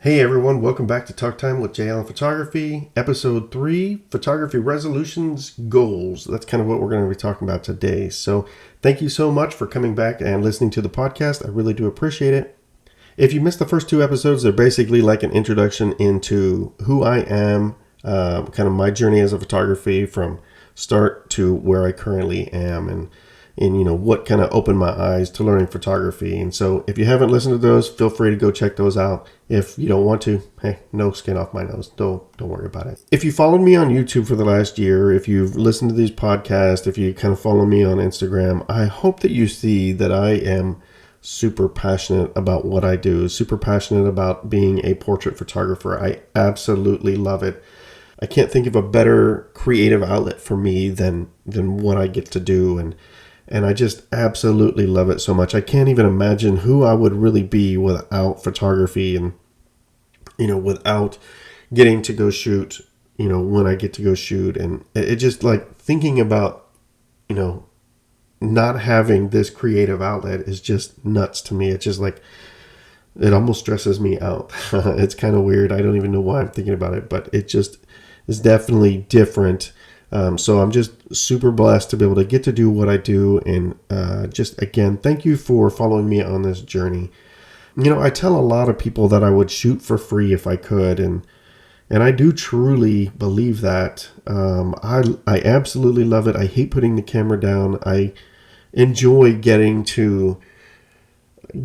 Hey everyone, welcome back to Talk Time with Jay Allen Photography, Episode 3, Photography Resolutions Goals. That's kind of what we're going to be talking about today. So thank you so much for coming back and listening to the podcast. I really do appreciate it. If you missed the first two episodes, they're basically like an introduction into who I am, kind of my journey as a photography from start to where I currently am, and what kind of opened my eyes to learning photography. And so if you haven't listened to those, feel free to go check those out. If you don't want to, hey, no skin off my nose. Don't worry about it. If you followed me on YouTube for the last year, if you've listened to these podcasts, if you kind of follow me on Instagram, I hope that you see that I am super passionate about what I do, super passionate about being a portrait photographer. I absolutely love it. I can't think of a better creative outlet for me than what I get to do, and I just absolutely love it so much. I can't even imagine who I would really be without photography and, without getting to go shoot, when I get to go shoot. And it just like thinking about, not having this creative outlet is just nuts to me. It's just like, it almost stresses me out. It's kind of weird. I don't even know why I'm thinking about it, but it just is definitely different. So I'm just super blessed to be able to get to do what I do. And just again, thank you for following me on this journey. I tell a lot of people that I would shoot for free if I could. And I do truly believe that. I absolutely love it. I hate putting the camera down. I enjoy getting to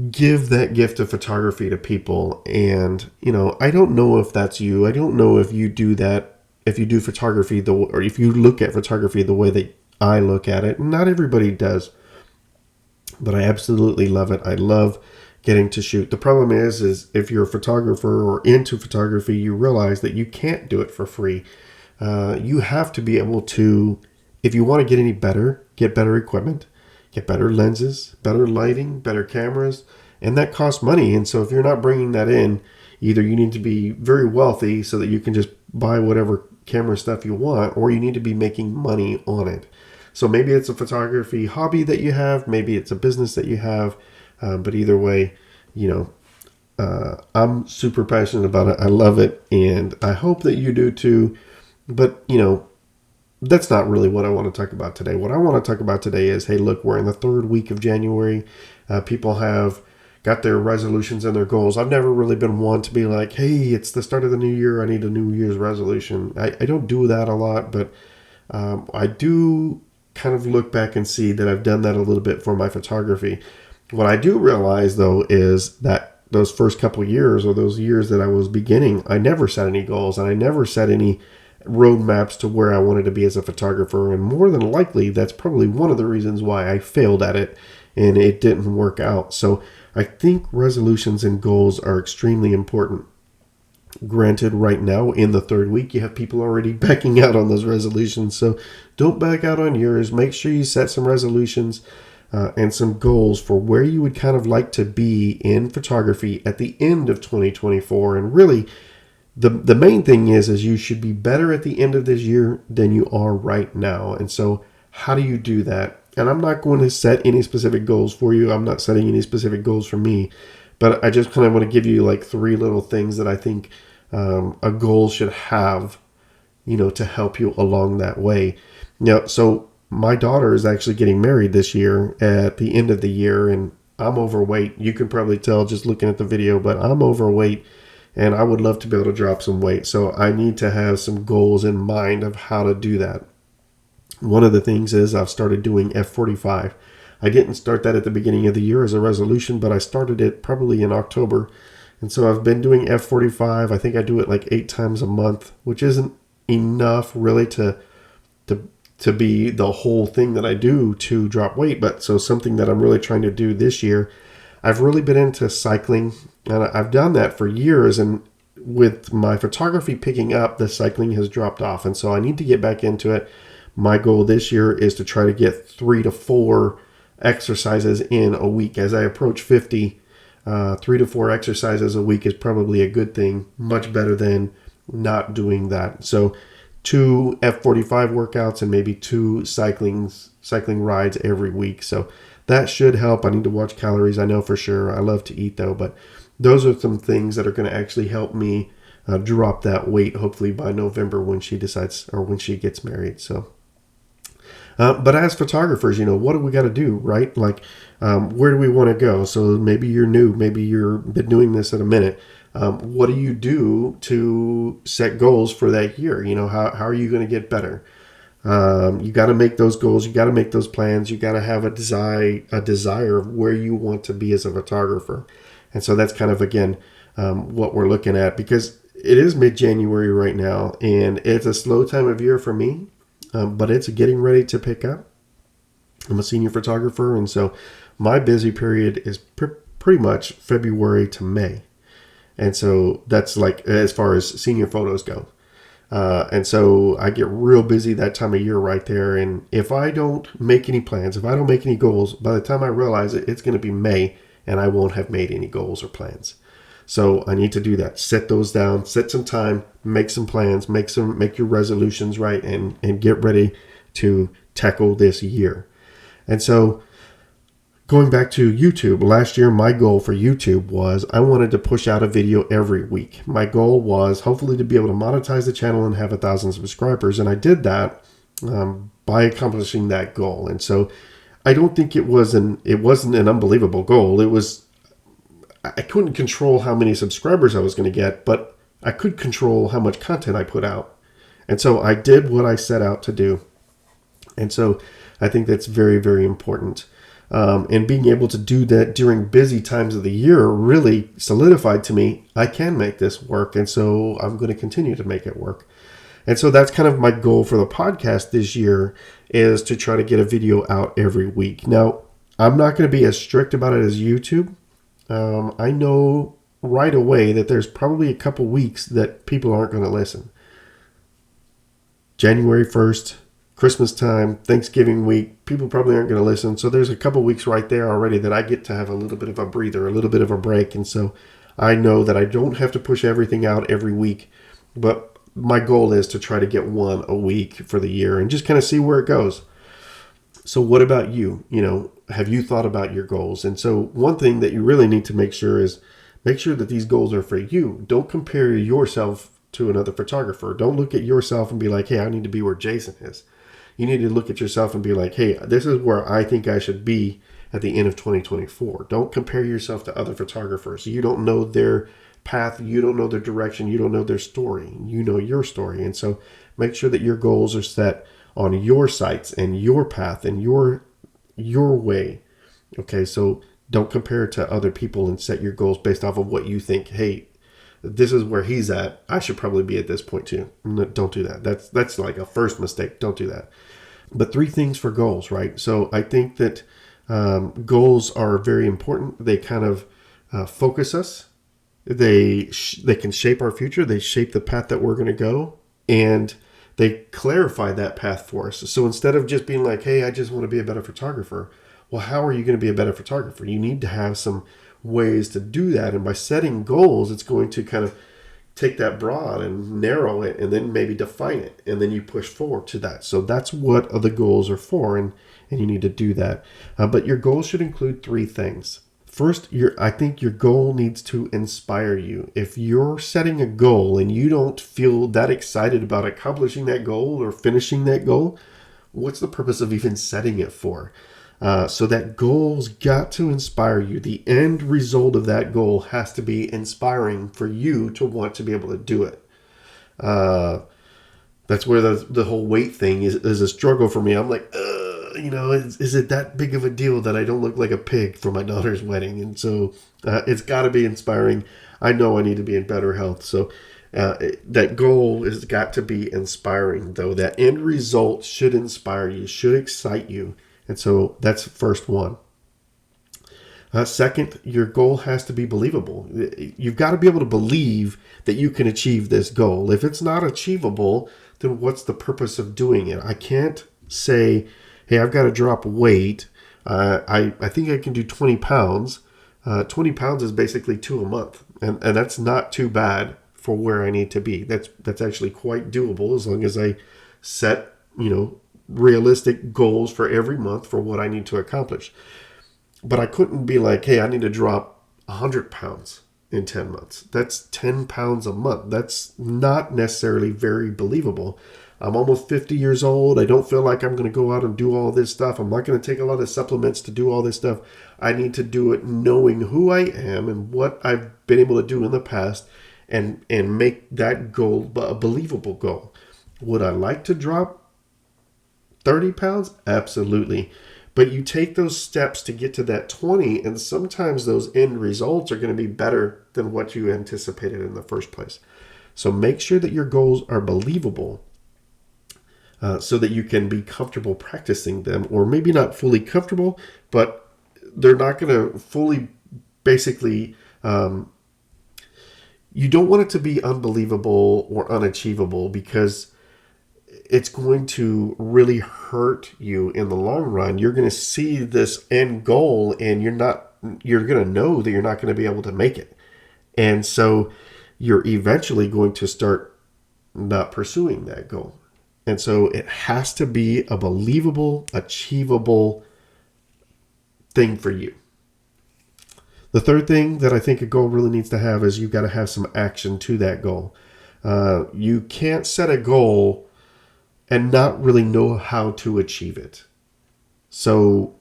give that gift of photography to people. And, I don't know if that's you. I don't know if you do that. If you do photography, or if you look at photography the way that I look at it. Not everybody does, but I absolutely love it. I love getting to shoot. The problem is if you're a photographer or into photography, you realize that you can't do it for free. You have to be able to, if you want to get any better, get better equipment, get better lenses, better lighting, better cameras, and that costs money. And so if you're not bringing that in, either you need to be very wealthy so that you can just buy whatever camera stuff you want, or you need to be making money on it. So maybe it's a photography hobby that you have, maybe it's a business that you have, but either way, I'm super passionate about it. I love it, and I hope that you do too. But that's not really what I want to talk about today. What I want to talk about today is, hey, look, we're in the third week of January. People have got their resolutions and their goals. I've never really been one to be like, hey, it's the start of the new year, I need a New Year's resolution. I don't do that a lot, but I do kind of look back and see that I've done that a little bit for my photography. What I do realize, though, is that those first couple years, or those years that I was beginning, I never set any goals, and I never set any roadmaps to where I wanted to be as a photographer. And more than likely, that's probably one of the reasons why I failed at it and it didn't work out. So I think resolutions and goals are extremely important. Granted, right now in the third week, you have people already backing out on those resolutions. So don't back out on yours. Make sure you set some resolutions and some goals for where you would kind of like to be in photography at the end of 2024. And really, the main thing is you should be better at the end of this year than you are right now. And so how do you do that? And I'm not going to set any specific goals for you. I'm not setting any specific goals for me. But I just kind of want to give you like three little things that I think a goal should have, to help you along that way. So my daughter is actually getting married this year at the end of the year, and I'm overweight. You can probably tell just looking at the video, but I'm overweight, and I would love to be able to drop some weight. So I need to have some goals in mind of how to do that. One of the things is I've started doing F45. I didn't start that at the beginning of the year as a resolution, but I started it probably in October. And so I've been doing F45. I think I do it like 8 times a month, which isn't enough really to be the whole thing that I do to drop weight. But so something that I'm really trying to do this year, I've really been into cycling, and I've done that for years. And with my photography picking up, the cycling has dropped off. And so I need to get back into it. My goal this year is to try to get 3 to 4 exercises in a week. As I approach 50, 3 to 4 exercises a week is probably a good thing, much better than not doing that. So 2 F45 workouts and maybe 2 cycling rides every week. So that should help. I need to watch calories, I know for sure. I love to eat though, but those are some things that are going to actually help me drop that weight, hopefully by November when she decides or when she gets married. So, but as photographers, what do we got to do, right? Like, where do we want to go? So maybe you're new, maybe you've been doing this in a minute. What do you do to set goals for that year? How are you going to get better? You got to make those goals. You got to make those plans. You got to have a desire of where you want to be as a photographer. And so that's kind of, again, what we're looking at, because it is mid-January right now, and it's a slow time of year for me, but it's getting ready to pick up. I'm a senior photographer, and so my busy period is pretty much February to May. And so that's like as far as senior photos go. And so I get real busy that time of year right there. And if I don't make any plans, if I don't make any goals, by the time I realize it, it's going to be May and I won't have made any goals or plans. So I need to do that. Set those down, set some time, make some plans, make your resolutions right, and get ready to tackle this year. And so going back to YouTube, last year my goal for YouTube was I wanted to push out a video every week. My goal was hopefully to be able to monetize the channel and have 1,000 subscribers, and I did that by accomplishing that goal. And so I don't think it wasn't an unbelievable goal. I couldn't control how many subscribers I was going to get, but I could control how much content I put out. And so I did what I set out to do. And so I think that's very, very important. And being able to do that during busy times of the year really solidified to me, I can make this work. And so I'm going to continue to make it work. And so that's kind of my goal for the podcast this year, is to try to get a video out every week. Now, I'm not going to be as strict about it as YouTube. I know right away that there's probably a couple weeks that people aren't going to listen. January 1st, Christmas time, Thanksgiving week, people probably aren't going to listen. So there's a couple weeks right there already that I get to have a little bit of a breather, a little bit of a break. And so I know that I don't have to push everything out every week, but my goal is to try to get one a week for the year and just kind of see where it goes. So what about you? Have you thought about your goals? And so one thing that you really need to make sure that these goals are for you. Don't compare yourself to another photographer. Don't look at yourself and be like, hey, I need to be where Jason is. You need to look at yourself and be like, hey, this is where I think I should be at the end of 2024. Don't compare yourself to other photographers. You don't know their path. You don't know their direction. You don't know their story. You know your story. And so make sure that your goals are set on your sights and your path and your way. Okay, so don't compare it to other people and set your goals based off of what you think, hey, this is where he's at, I should probably be at this point too. No, don't do that. That's like a first mistake. Don't do that. But 3 things for goals, right? So I think that goals are very important. They kind of focus us. They can shape our future. They shape the path that we're going to go, and they clarify that path for us. So instead of just being like, hey, I just want to be a better photographer. Well, how are you going to be a better photographer? You need to have some ways to do that. And by setting goals, it's going to kind of take that broad and narrow it and then maybe define it. And then you push forward to that. So that's what the goals are for. And you need to do that. But your goals should include 3 things. First, I think your goal needs to inspire you. If you're setting a goal and you don't feel that excited about accomplishing that goal or finishing that goal, what's the purpose of even setting it for? So that goal's got to inspire you. The end result of that goal has to be inspiring for you to want to be able to do it. That's where the whole weight thing is a struggle for me. I'm like, is it that big of a deal that I don't look like a pig for my daughter's wedding? And so it's got to be inspiring. I know I need to be in better health. So that goal has got to be inspiring, though. That end result should inspire you, should excite you. And so that's the first one. Second, your goal has to be believable. You've got to be able to believe that you can achieve this goal. If it's not achievable, then what's the purpose of doing it? I can't say, hey, I've got to drop weight. I think I can do 20 pounds. 20 pounds is basically 2 a month. And that's not too bad for where I need to be. That's actually quite doable as long as I set, realistic goals for every month for what I need to accomplish. But I couldn't be like, hey, I need to drop 100 pounds. in 10 months. That's 10 pounds a month. That's not necessarily very believable. I'm almost 50 years old. I don't feel like I'm going to go out and do all this stuff. I'm not going to take a lot of supplements to do all this stuff. I need to do it knowing who I am and what I've been able to do in the past and make that goal a believable goal. Would I like to drop 30 pounds? Absolutely. But you take those steps to get to that 20, and sometimes those end results are going to be better than what you anticipated in the first place. So make sure that your goals are believable so that you can be comfortable practicing them, or maybe not fully comfortable, but they're not going to fully basically, you don't want it to be unbelievable or unachievable, because it's going to really hurt you in the long run. You're going to see this end goal and you're going to know that you're not going to be able to make it. And so you're eventually going to start not pursuing that goal. And so it has to be a believable, achievable thing for you. The third thing that I think a goal really needs to have is you've got to have some action to that goal. You can't set a goal and not really know how to achieve it. So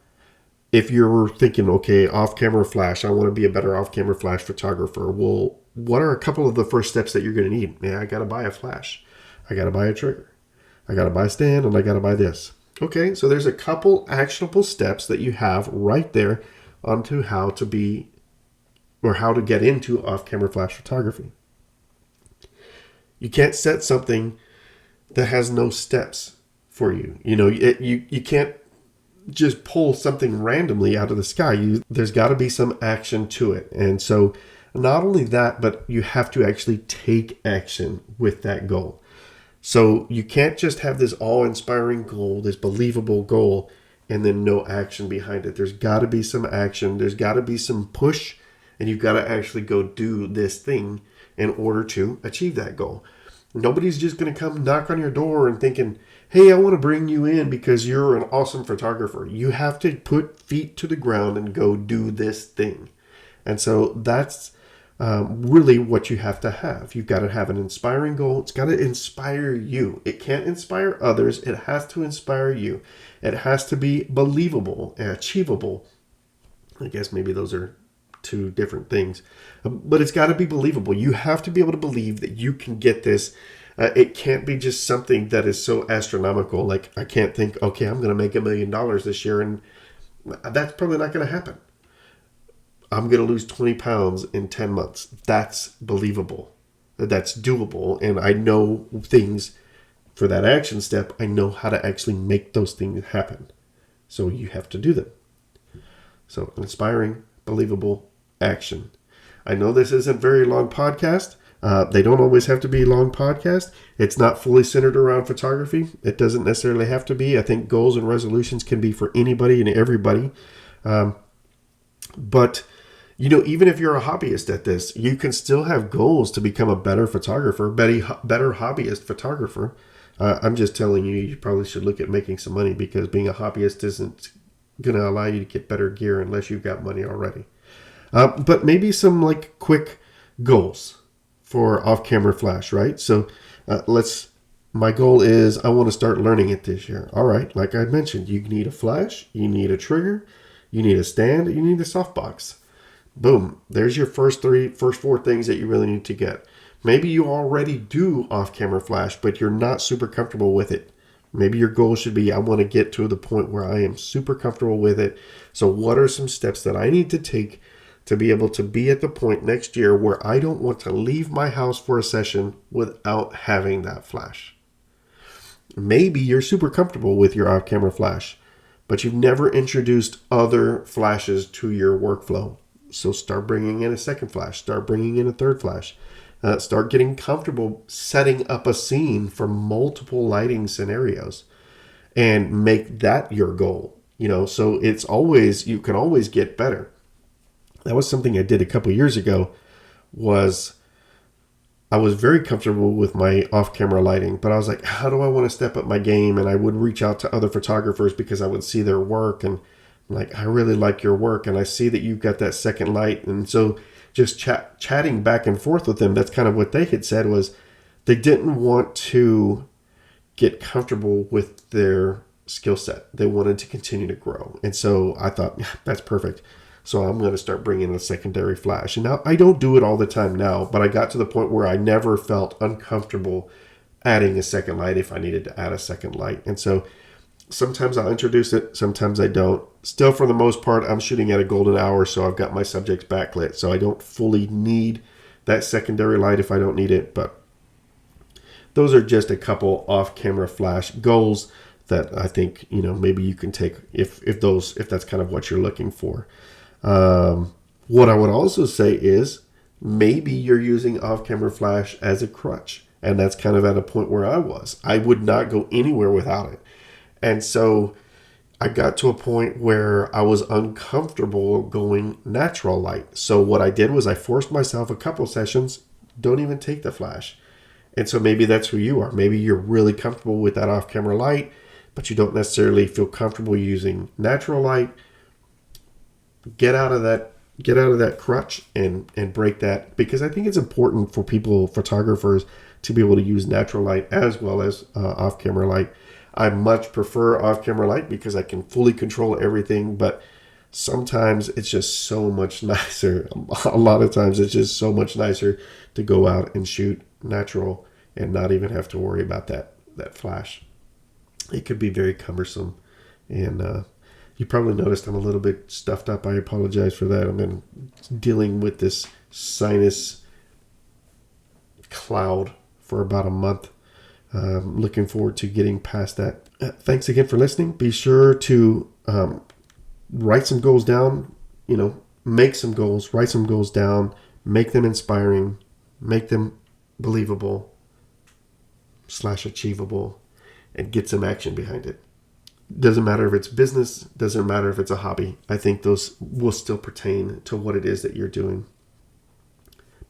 if you're thinking, okay, off-camera flash, I want to be a better off-camera flash photographer. Well, what are a couple of the first steps that you're going to need? Yeah, I got to buy a flash. I got to buy a trigger. I got to buy a stand, and I got to buy this. Okay, so there's a couple actionable steps that you have right there onto how to be, or how to get into off-camera flash photography. You can't set something that has no steps for you. You can't just pull something randomly out of the sky. There's got to be some action to it. And so not only that, but you have to actually take action with that goal. So you can't just have this awe-inspiring goal, this believable goal, and then no action behind it. There's got to be some action. There's got to be some push, and you've got to actually go do this thing in order to achieve that goal. Nobody's just going to come knock on your door and thinking, hey, I want to bring you in because you're an awesome photographer. You have to put feet to the ground and go do this thing. And so that's really what you have to have. You've got to have an inspiring goal. It's got to inspire you. It can't inspire others. It has to inspire you. It has to be believable and achievable. I guess maybe those are two different things, but it's got to be believable. You have to be able to believe that you can get this. It can't be just something that is so astronomical. Like, I can't think, okay, I'm going to make $1 million this year, and that's probably not going to happen. I'm going to lose 20 pounds in 10 months. That's believable. That's doable. And I know things for that action step. I know how to actually make those things happen. So you have to do them. So inspiring, believable action. I know this isn't a very long podcast. They don't always have to be long podcasts. It's not fully centered around photography. It doesn't necessarily have to be. I think goals and resolutions can be for anybody and everybody. But even if you're a hobbyist at this, you can still have goals to become a better photographer, better hobbyist photographer. I'm just telling you, you probably should look at making some money, because being a hobbyist isn't going to allow you to get better gear unless you've got money already. But maybe some quick goals for off-camera flash, right? So my goal is I want to start learning it this year. All right, like I mentioned, you need a flash, you need a trigger, you need a stand, you need a softbox. Boom, there's your first four things that you really need to get. Maybe you already do off-camera flash, but you're not super comfortable with it. Maybe your goal should be, I want to get to the point where I am super comfortable with it. So what are some steps that I need to take to be able to be at the point next year where I don't want to leave my house for a session without having that flash? Maybe you're super comfortable with your off-camera flash, but you've never introduced other flashes to your workflow. So start bringing in a second flash. Start bringing in a third flash. Start getting comfortable setting up a scene for multiple lighting scenarios and make that your goal. So you can always get better. That was something I did a couple years ago. I was very comfortable with my off-camera lighting, but I was like, how do I want to step up my game? And I would reach out to other photographers because I would see their work, and I really like your work, and I see that you've got that second light. And so just chatting back and forth with them, that's kind of what they had said, was they didn't want to get comfortable with their skill set. They wanted to continue to grow. And so I thought, yeah, that's perfect. So I'm going to start bringing a secondary flash. And now I don't do it all the time now, but I got to the point where I never felt uncomfortable adding a second light if I needed to add a second light. And so sometimes I'll introduce it, sometimes I don't. Still, for the most part, I'm shooting at a golden hour, so I've got my subjects backlit. So I don't fully need that secondary light if I don't need it. But those are just a couple off-camera flash goals that I think, maybe you can take if that's kind of what you're looking for. What I would also say is maybe you're using off-camera flash as a crutch. And that's kind of at a point where I was. I would not go anywhere without it. And so I got to a point where I was uncomfortable going natural light. So what I did was I forced myself a couple sessions, don't even take the flash. And so maybe that's who you are. Maybe you're really comfortable with that off-camera light, but you don't necessarily feel comfortable using natural light. Get out of that crutch and break that, because I think it's important for photographers, to be able to use natural light as well as off-camera light. I much prefer off-camera light because I can fully control everything, but sometimes it's just so much nicer. A lot of times it's just so much nicer to go out and shoot natural and not even have to worry about that flash. It could be very cumbersome. And you probably noticed I'm a little bit stuffed up. I apologize for that. I've been dealing with this sinus cloud for about a month. Looking forward to getting past that. Thanks again for listening. Be sure to write some goals down, make some goals, write some goals down, make them inspiring, make them believable / achievable, and get some action behind it. Doesn't matter if it's business, doesn't matter if it's a hobby. I think those will still pertain to what it is that you're doing.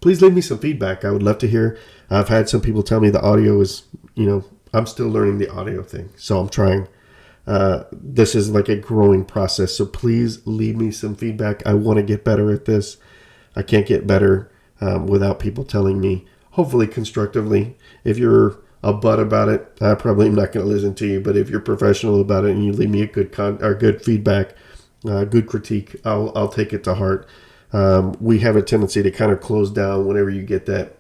Please leave me some feedback. I would love to hear. I've had some people tell me the audio is, I'm still learning the audio thing. So I'm trying. This is like a growing process. So please leave me some feedback. I want to get better at this. I can't get better without people telling me, hopefully constructively. If you're a butt about it, I probably am not going to listen to you. But if you're professional about it and you leave me a good feedback, good critique, I'll take it to heart. We have a tendency to kind of close down whenever you get that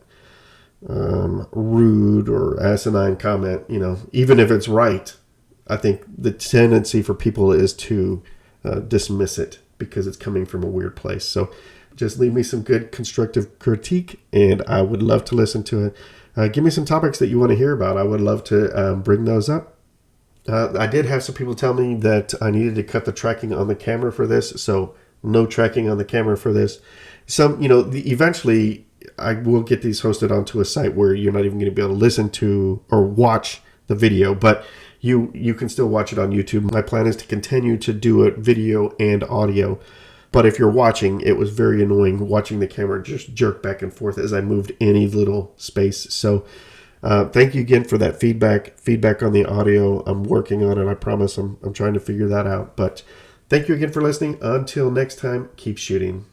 rude or asinine comment, even if it's right. I think the tendency for people is to dismiss it because it's coming from a weird place. So just leave me some good constructive critique, and I would love to listen to it. Give me some topics that you want to hear about. I would love to bring those up. I did have some people tell me that I needed to cut the tracking on the camera for this, so no tracking on the camera for this. Eventually I will get these hosted onto a site where you're not even going to be able to listen to or watch the video, but you can still watch it on YouTube. My plan is to continue to do it video and audio. But if you're watching, it was very annoying watching the camera just jerk back and forth as I moved any little space. So thank you again for that feedback on the audio. I'm working on it. I promise I'm trying to figure that out. But thank you again for listening. Until next time, keep shooting.